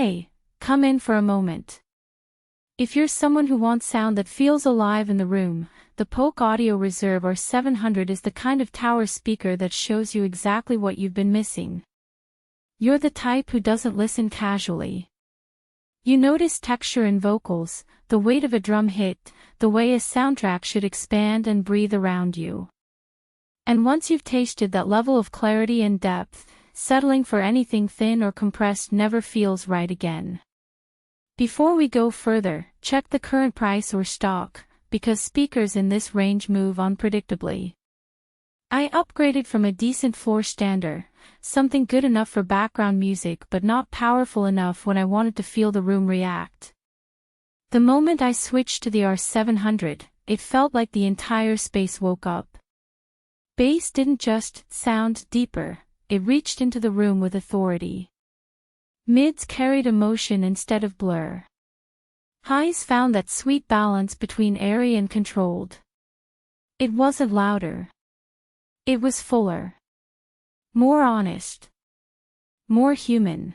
Hey, come in for a moment. If you're someone who wants sound that feels alive in the room, the Polk Audio Reserve R700 is the kind of tower speaker that shows you exactly what you've been missing. You're the type who doesn't listen casually. You notice texture in vocals, the weight of a drum hit, the way a soundtrack should expand and breathe around you. And once you've tasted that level of clarity and depth, settling for anything thin or compressed never feels right again. Before we go further, check the current price or stock, because speakers in this range move unpredictably. I upgraded from a decent floor stander, something good enough for background music but not powerful enough when I wanted to feel the room react. The moment I switched to the R700, it felt like the entire space woke up. Bass didn't just sound deeper, it reached into the room with authority. Mids carried emotion instead of blur. Highs found that sweet balance between airy and controlled. It wasn't louder. It was fuller. More honest. More human.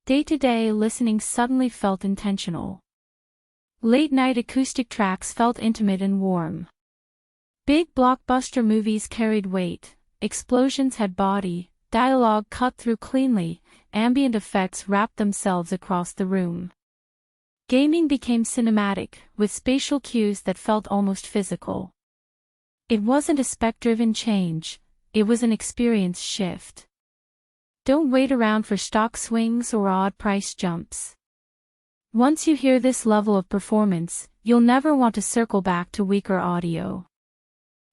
Day-to-day listening suddenly felt intentional. Late-night acoustic tracks felt intimate and warm. Big blockbuster movies carried weight, explosions had body, dialogue cut through cleanly, ambient effects wrapped themselves across the room. Gaming became cinematic, with spatial cues that felt almost physical. It wasn't a spec-driven change, it was an experience shift. Don't wait around for stock swings or odd price jumps. Once you hear this level of performance, you'll never want to circle back to weaker audio.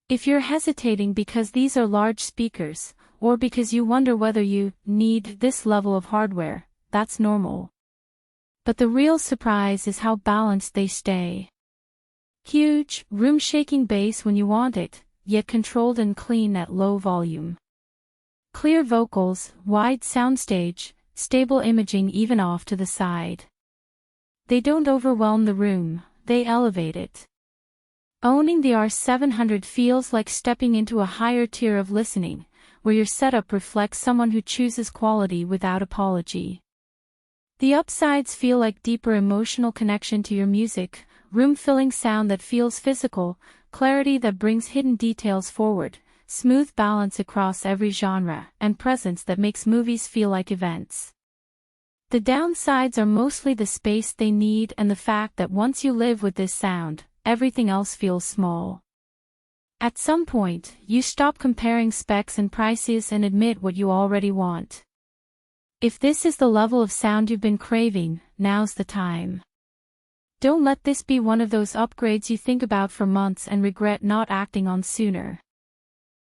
If you're hesitating because these are large speakers, or because you wonder whether you need this level of hardware, that's normal. But the real surprise is how balanced they stay. Huge, room-shaking bass when you want it, yet controlled and clean at low volume. Clear vocals, wide soundstage, stable imaging even off to the side. They don't overwhelm the room, they elevate it. Owning the R700 feels like stepping into a higher tier of listening, where your setup reflects someone who chooses quality without apology. The upsides feel like deeper emotional connection to your music, room-filling sound that feels physical, clarity that brings hidden details forward, smooth balance across every genre, and presence that makes movies feel like events. The downsides are mostly the space they need and the fact that once you live with this sound, everything else feels small. At some point, you stop comparing specs and prices and admit what you already want. If this is the level of sound you've been craving, now's the time. Don't let this be one of those upgrades you think about for months and regret not acting on sooner.